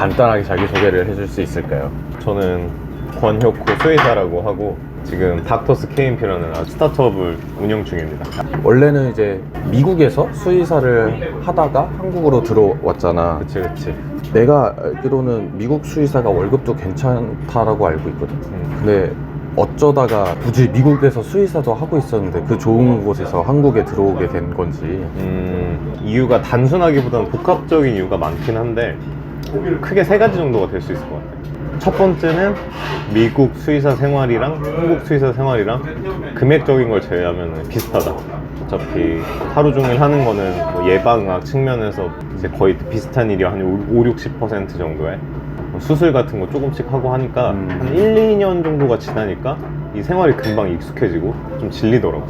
간단하게 자기소개를 해줄 수 있을까요? 저는 권혁호 수의사라고 하고 지금 닥터스 KMP라는 스타트업을 운영 중입니다. 원래는 이제 미국에서 수의사를 하다가 한국으로 들어왔잖아. 그치. 내가 알기로는 미국 수의사가 월급도 괜찮다라고 알고 있거든. 근데 어쩌다가 굳이 미국에서 수의사도 하고 있었는데 그 좋은 곳에서 한국에 들어오게 된 건지. 이유가 단순하기보다는 복합적인 이유가 많긴 한데 크게 세 가지 정도가 될 수 있을 것 같아요. 첫 번째는 미국 수의사 생활이랑 한국 수의사 생활이랑 금액적인 걸 제외하면 비슷하다. 어차피 하루 종일 하는 거는 뭐 예방학 측면에서 이제 거의 비슷한 일이 한 50-60% 정도에 수술 같은 거 조금씩 하고 하니까 한 1-2년 정도가 지나니까 이 생활이 금방 익숙해지고 좀 질리더라고.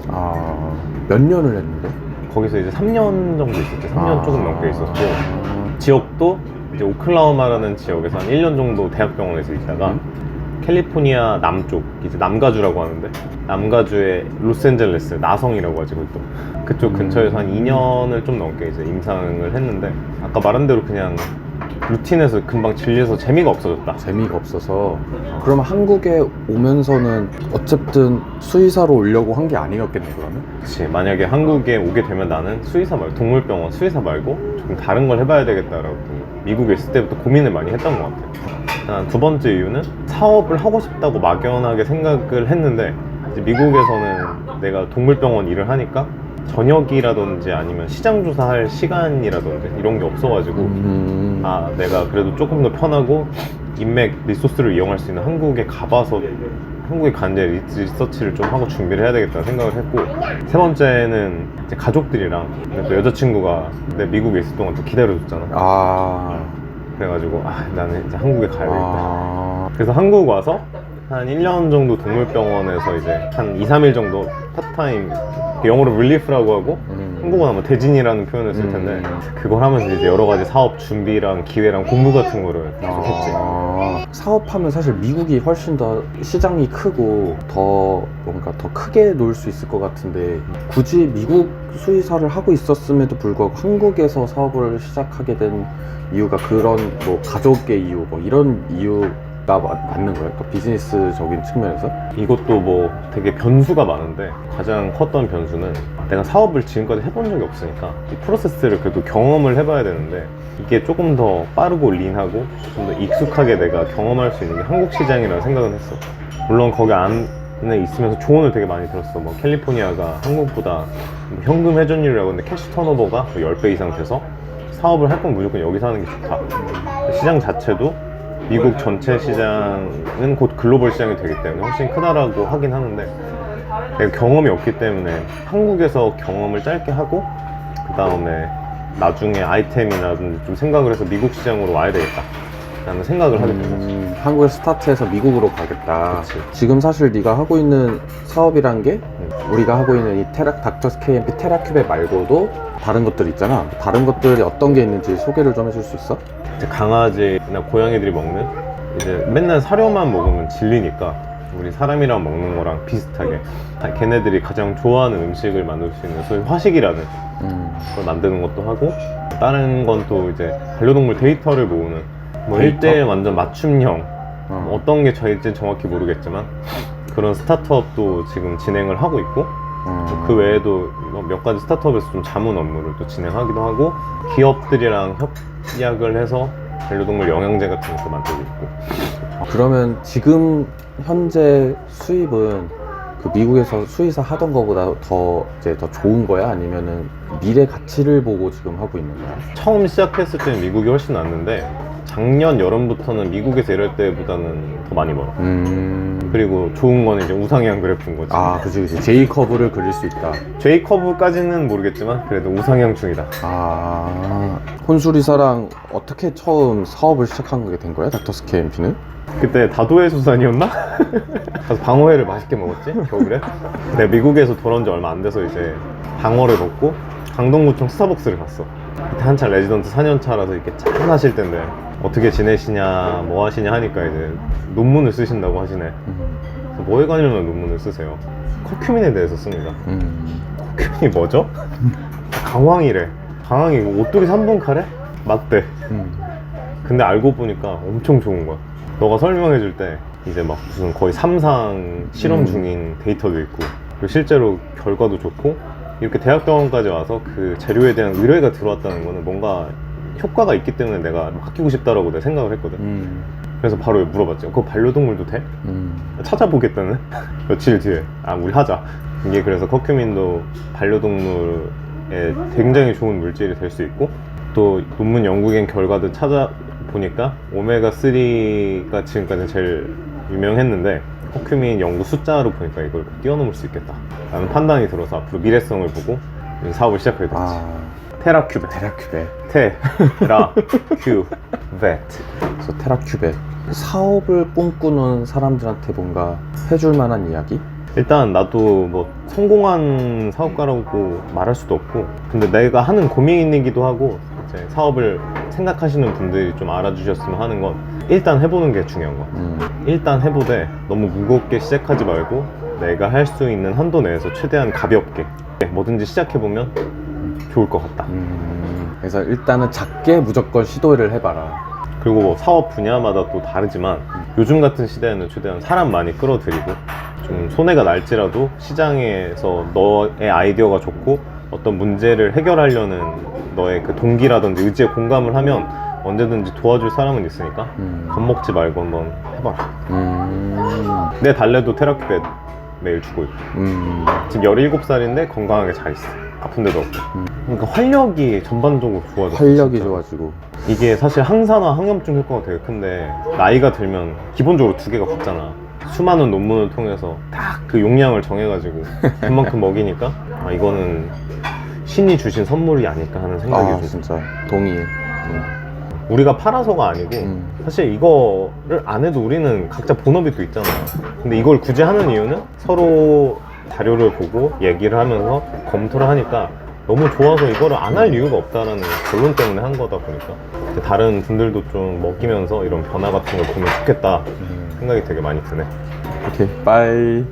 몇 년을 했는데? 거기서 이제 3년 정도 있었지. 3년 조금 넘게 있었고 지역도 이제 오클라호마라는 지역에서 한 1년 정도 대학병원에서 있다가 캘리포니아 남쪽, 이제 남가주라고 하는데 남가주의 로스앤젤레스, 나성이라고 하지 그것도. 그쪽 근처에서 한 2년을 좀 넘게 이제 임상을 했는데 아까 말한 대로 그냥 루틴에서 금방 질려서 재미가 없어졌다. 재미가 없어서. 그러면 한국에 오면서는 어쨌든 수의사로 오려고 한 게 아니었겠네 그러면? 그치. 만약에 한국에 오게 되면 나는 수의사 말고 동물병원 수의사 말고 조금 다른 걸 해봐야 되겠다라고 미국에 있을 때부터 고민을 많이 했던 것 같아요. 두 번째 이유는 사업을 하고 싶다고 막연하게 생각을 했는데 이제 미국에서는 내가 동물병원 일을 하니까 저녁이라든지 아니면 시장 조사할 시간이라든지 이런 게 없어가지고 아 내가 그래도 조금 더 편하고 인맥 리소스를 이용할 수 있는 한국에 가봐서 한국에 가는 데 리서치를 좀 하고 준비를 해야 되겠다는 생각을 했고, 세 번째는 이제 가족들이랑 또 여자친구가 내 미국에 있을 동안 또 기다려줬잖아. 그래가지고 나는 이제 한국에 가야겠다. 그래서 한국 와서 한 1년 정도 동물병원에서 이제 한 2-3일 정도 파트타임, 영어로 릴리프라고 하고 한국어는 아마 대진이라는 표현을 쓸 텐데 그걸 하면서 이제 여러 가지 사업 준비랑 기회랑 공부 같은 거를 계속 했지. 사업하면 사실 미국이 훨씬 더 시장이 크고 더 뭔가 더 크게 놀 수 있을 것 같은데 굳이 미국 수의사를 하고 있었음에도 불구하고 한국에서 사업을 시작하게 된 이유가 그런 뭐 가족의 이유 뭐 이런 이유가 맞는 거예요? 그러니까 비즈니스적인 측면에서? 이것도 뭐 되게 변수가 많은데 가장 컸던 변수는 내가 사업을 지금까지 해본 적이 없으니까 이 프로세스를 그래도 경험을 해봐야 되는데 이게 조금 더 빠르고 린하고 좀 더 익숙하게 내가 경험할 수 있는 게 한국 시장이라는 생각은 했어. 물론 거기 안에 있으면서 조언을 되게 많이 들었어. 뭐 캘리포니아가 한국보다 뭐 현금 회전율이라고 하는데 캐시 턴오버가 10배 이상 돼서 사업을 할 거면 무조건 여기서 하는 게 좋다. 시장 자체도 미국 전체 시장은 곧 글로벌 시장이 되기 때문에 훨씬 크다라고 하긴 하는데 내가 경험이 없기 때문에 한국에서 경험을 짧게 하고 그 다음에 나중에 아이템이라든지 좀 생각을 해서 미국 시장으로 와야 되겠다 라는 생각을 하게 된 거지. 한국에서 스타트해서 미국으로 가겠다. 그치. 지금 사실 네가 하고 있는 사업이란 게 우리가 하고 있는 이 닥터스 KMP 테라큐베 말고도 다른 것들 있잖아. 다른 것들이 어떤 게 있는지 소개를 좀 해줄 수 있어? 이제 강아지나 고양이들이 먹는 이제 맨날 사료만 먹으면 질리니까 우리 사람이랑 먹는 거랑 비슷하게 걔네들이 가장 좋아하는 음식을 만들 수 있는 소위 화식이라는 걸 만드는 것도 하고, 다른 건 또 이제 반려동물 데이터를 모으는 뭐 데이터? 1대1 완전 맞춤형 어떤 게 저일지는 정확히 모르겠지만 그런 스타트업도 지금 진행을 하고 있고 그 외에도 몇 가지 스타트업에서 좀 자문 업무를 또 진행하기도 하고 기업들이랑 협약을 해서 반려동물 영양제 같은 것도 만들고 있고. 그러면 지금 현재 수입은 그 미국에서 수의사 하던 거보다 더 이제 더 좋은 거야? 아니면은 미래 가치를 보고 지금 하고 있는 거야? 처음 시작했을 때는 미국이 훨씬 낫는데 작년 여름부터는 미국에서 일할 때보다는 더 많이 벌어. 그리고 좋은 거는 이제 우상향 그래프인 거지. 그치. J 커브를 그릴 수 있다. J 커브까지는 모르겠지만 그래도 우상향 중이다. 혼수리사랑 어떻게 처음 사업을 시작한 게 된 거야? 닥터스 KMP는? 그때 다도해 수산이었나? 가서 방어회를 맛있게 먹었지 겨울에. 내가 미국에서 돌아온 지 얼마 안 돼서 이제 방어를 먹고 강동구청 스타벅스를 갔어. 그때 한참 레지던트 4년차라서 이렇게 짠하실 텐데 어떻게 지내시냐 뭐 하시냐 하니까 이제 논문을 쓰신다고 하시네. 그래서 뭐에 관련한 논문을 쓰세요? 커큐민에 대해서 씁니다. 커큐민이 뭐죠? 강황이래. 강황이 오뚜기 3분 카레? 맞대. 근데 알고 보니까 엄청 좋은 거야. 너가 설명해 줄 때 이제 막 무슨 거의 3상 실험 중인 데이터도 있고, 그리고 실제로 결과도 좋고, 이렇게 대학병원까지 와서 그 재료에 대한 의뢰가 들어왔다는 거는 뭔가 효과가 있기 때문에 내가 맡기고 싶다라고 내가 생각을 했거든. 그래서 바로 물어봤죠. 그거 반려동물도 돼? 찾아보겠다는? 며칠 뒤에 우리 하자. 이게 그래서 커큐민도 반려동물에 굉장히 좋은 물질이 될 수 있고, 또 논문 연구된 결과도 찾아보니까 오메가3가 지금까지 제일 유명했는데 커큐민 연구 숫자로 보니까 이걸 뛰어넘을 수 있겠다 라는 판단이 들어서 앞으로 미래성을 보고 사업을 시작하게 됐지. 테라큐벳. 테라큐벳. 그래서 테라큐벳 사업을 꿈꾸는 사람들한테 뭔가 해줄 만한 이야기? 일단 나도 뭐 성공한 사업가라고 말할 수도 없고, 근데 내가 하는 고민이기도 하고, 이제 사업을 생각하시는 분들이 좀 알아주셨으면 하는 건, 일단 해보는 게 중요한 거야. 일단 해보되 너무 무겁게 시작하지 말고 내가 할 수 있는 한도 내에서 최대한 가볍게 뭐든지 시작해보면 좋을 것 같다. 그래서 일단은 작게 무조건 시도를 해봐라. 그리고 뭐 사업 분야마다 또 다르지만 요즘 같은 시대에는 최대한 사람 많이 끌어들이고, 좀 손해가 날지라도 시장에서 너의 아이디어가 좋고 어떤 문제를 해결하려는 너의 그 동기라든지 의지에 공감을 하면 언제든지 도와줄 사람은 있으니까 겁먹지 말고 한번 해봐라. 내 달래도 테라큐벳 매일 주고 있고, 지금 17살인데 건강하게 잘 있어. 아픈 데도 없고. 그러니까 활력이 전반적으로 좋아져. 활력이 좋아지고. 이게 사실 항산화 항염증 효과가 되게 큰데, 나이가 들면 기본적으로 두 개가 같잖아. 수많은 논문을 통해서 딱 그 용량을 정해가지고 그만큼 먹이니까 이거는 신이 주신 선물이 아닐까 하는 생각이 좀 진짜 동의해. 우리가 팔아서가 아니고 사실 이거를 안 해도 우리는 각자 본업이 또 있잖아. 근데 이걸 굳이 하는 이유는 서로 자료를 보고 얘기를 하면서 검토를 하니까 너무 좋아서 이거를 안 할 이유가 없다라는 결론 때문에 한 거다 보니까 다른 분들도 좀 먹이면서 이런 변화 같은 걸 보면 좋겠다 생각이 되게 많이 드네. 오케이, 빠이.